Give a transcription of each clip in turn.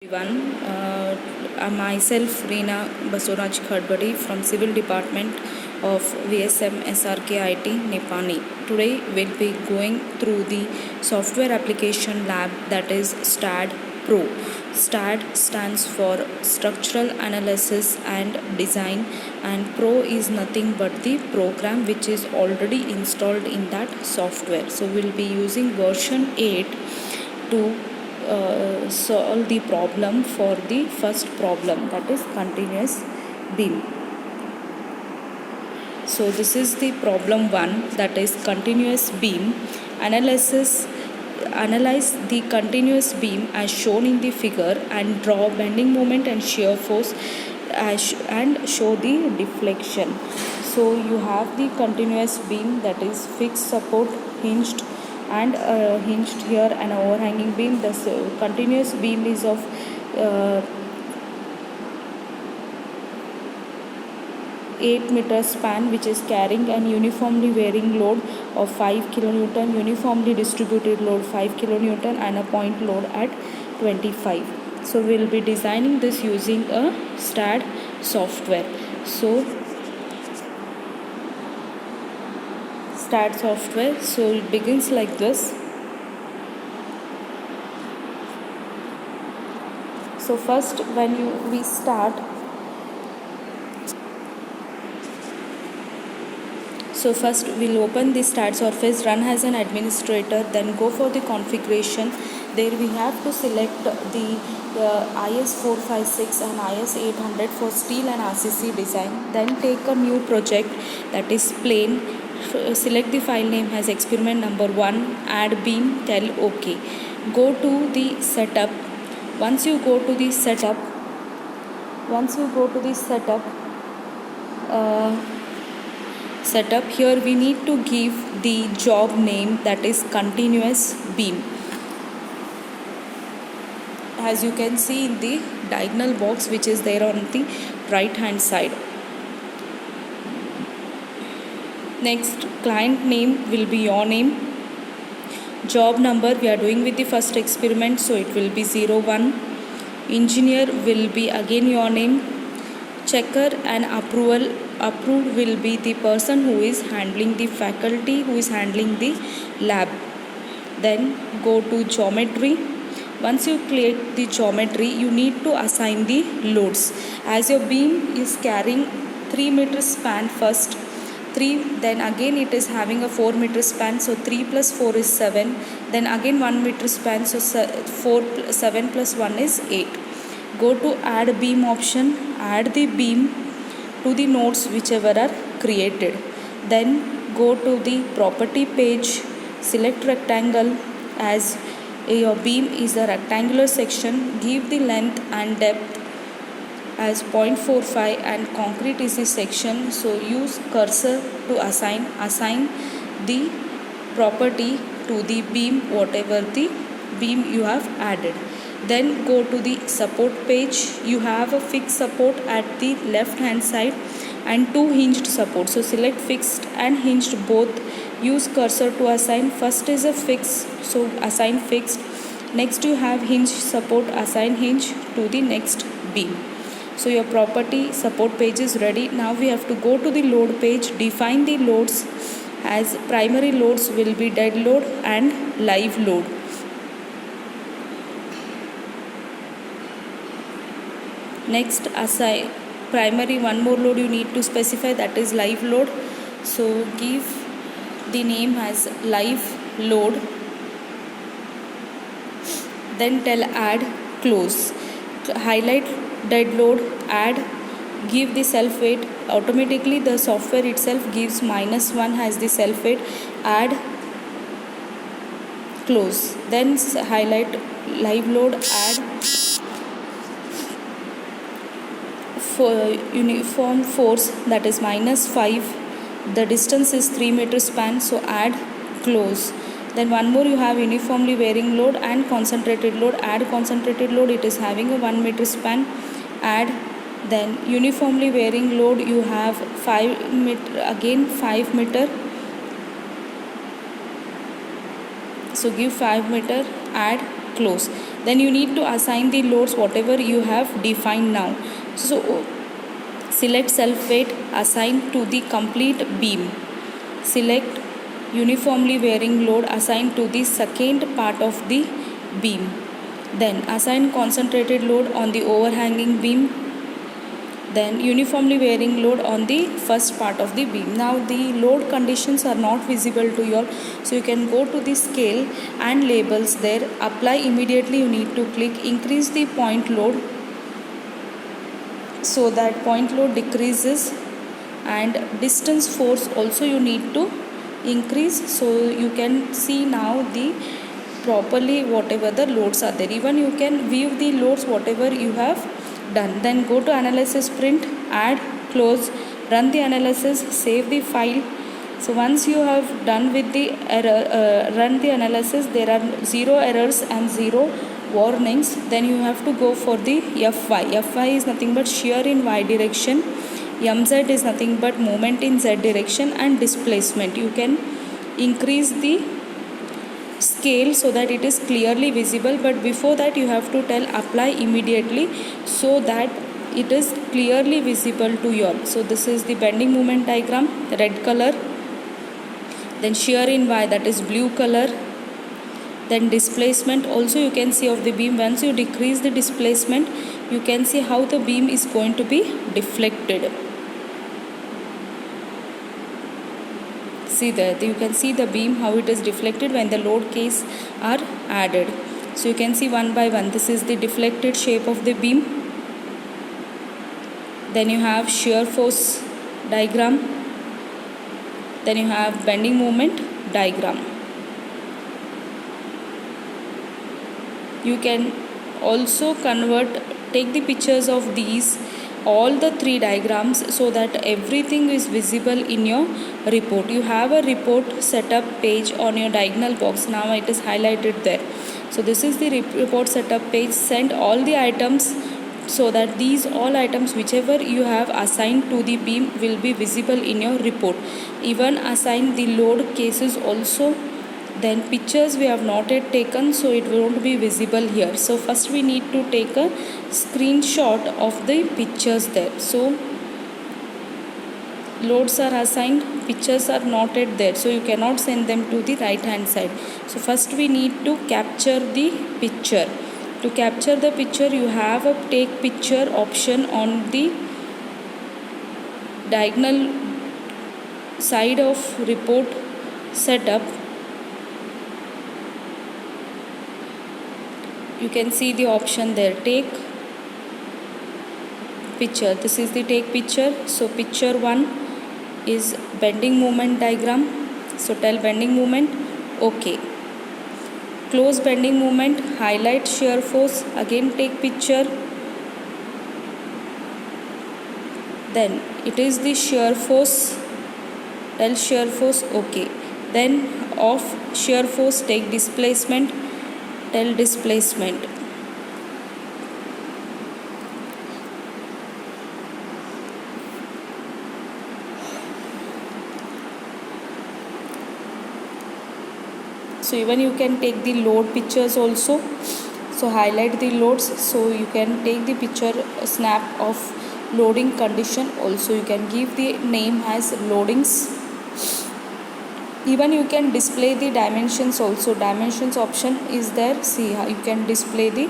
Everyone, myself Reena Basuraj Khadbadi from Civil Department of VSM SRK IT Nipani. Today we'll be going through the software application lab, that is STAD Pro. STAD stands for Structural Analysis and Design, and Pro is nothing but the program which is already installed in that software. So we'll be using version 8 to solve the problem for the first problem, that is continuous beam. So this is the problem 1, that is continuous beam. Analyze the continuous beam as shown in the figure and draw bending moment and shear force and show the deflection. So you have the continuous beam, that is fixed support, hinged and hinged here, and overhanging beam. The continuous beam is of 8 meter span, which is carrying an uniformly varying load of 5 kilonewton, uniformly distributed load 5 kilonewton, and a point load at 25. So we will be designing this using a STAD software. So STAD software, so it begins like this. So first when we start, so first we'll open the STAD surface, run as an administrator, then go for the configuration. There we have to select the IS 456 and IS 800 for steel and RCC design. Then take a new project, that is plane. Select the file name as experiment number 1, add beam, tell OK. Go to the setup. Once you go to the setup, here we need to give the job name, that is continuous beam. As you can see in the diagonal box which is there on the right hand side. Next, client name will be your name. Job number we are doing with the first experiment, so it will be 01. Engineer will be again your name. Checker and approved will be the person who is handling the faculty, who is handling the lab. Then go to geometry. Once you create the geometry, you need to assign the loads. As your beam is carrying 3 meter span first, 3, then again it is having a 4 meter span, so 3 plus 4 is 7, then again 1 meter span, so 7 plus 1 is 8. Go to add beam option, add the beam to the nodes whichever are created. Then go to the property page, select rectangle. As your beam is a rectangular section, give the length and depth as 0.45 and concrete is the section, so use cursor to assign the property to the beam, whatever the beam you have added. Then go to the support page. You have a fixed support at the left hand side and 2 hinged support, so select fixed and hinged both. Use cursor to assign. First is a fixed, so assign fixed. Next you have hinged support, assign hinge to the next beam. So your property support page is ready. Now we have to go to the load page, define the loads. As primary loads will be dead load and live load. Next, assign primary one more load you need to specify, that is live load. So give the name as live load. Then tell add, close. Highlight dead load, add, give the self weight. Automatically the software itself gives -1 as the self weight, add, close. Then highlight live load, add, for uniform force, that is -5. The distance is 3 meter span, so add, close. Then one more, you have uniformly varying load and concentrated load, add concentrated load, it is having a 1 meter span, add. Then uniformly varying load, you have 5 meter, again 5 meter, so give 5 meter, add, close. Then you need to assign the loads whatever you have defined now. So select self weight, assign to the complete beam. Select uniformly varying load, assign to the second part of the beam. Then assign concentrated load on the overhanging beam. Then uniformly varying load on the first part of the beam. Now the load conditions are not visible to you all, so you can go to the scale and labels there. Apply immediately, you need to click increase the point load, so that point load decreases, and distance force also you need to increase, so you can see now the properly whatever the loads are there. Even you can view the loads whatever you have done. Then go to analysis, print, add, close, run the analysis, save the file. So once you have done with the error, run the analysis, there are 0 errors and 0 warnings. Then you have to go for the Fy. Fy is nothing but shear in y direction, mz is nothing but movement in z direction, and displacement. You can increase the scale so that it is clearly visible, but before that you have to tell apply immediately so that it is clearly visible to you all. So this is the bending moment diagram, red color. Then shear in y, that is blue color. Then displacement also you can see of the beam. Once you decrease the displacement, you can see how the beam is going to be deflected. See there, you can see the beam how it is deflected when the load case are added. So you can see one by one, this is the deflected shape of the beam. Then you have shear force diagram. Then you have bending moment diagram. You can also take the pictures of these all the 3 diagrams so that everything is visible in your report. You have a report setup page on your diagonal box. Now it is highlighted there. So this is the report setup page. Send all the items so that these all items whichever you have assigned to the beam will be visible in your report. Even assign the load cases also. Then pictures we have not yet taken, so it won't be visible here. So first we need to take a screenshot of the pictures there. So loads are assigned, pictures are not yet there, so you cannot send them to the right hand side. So first we need to capture the picture. To capture the picture, you have a take picture option on the diagonal side of report setup. You can see the option there, take picture. This is the take picture. So picture 1 is bending moment diagram. So tell bending moment, OK. Close bending moment, highlight shear force, again take picture. Then it is the shear force, tell shear force, OK. Then off shear force, take displacement, tell displacement. So even you can take the load pictures also. So highlight the loads, so you can take the picture snap of loading condition also. You can give the name as loadings. Even you can display the dimensions also. Dimensions option is there. See how you can display the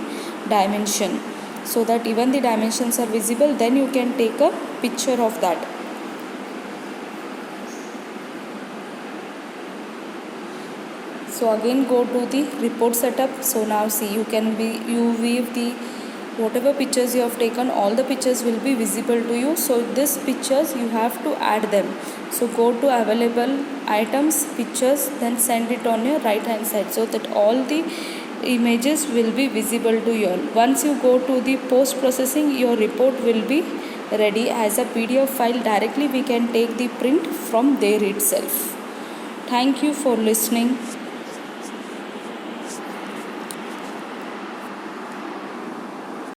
dimension so that even the dimensions are visible. Then you can take a picture of that. So again go to the report setup. So now see, you view the whatever pictures you have taken, all the pictures will be visible to you. So these pictures you have to add them. So go to available items, pictures, then send it on your right hand side so that all the images will be visible to you all. Once you go to the post processing, your report will be ready as a PDF file. Directly we can take the print from there itself. Thank you for listening.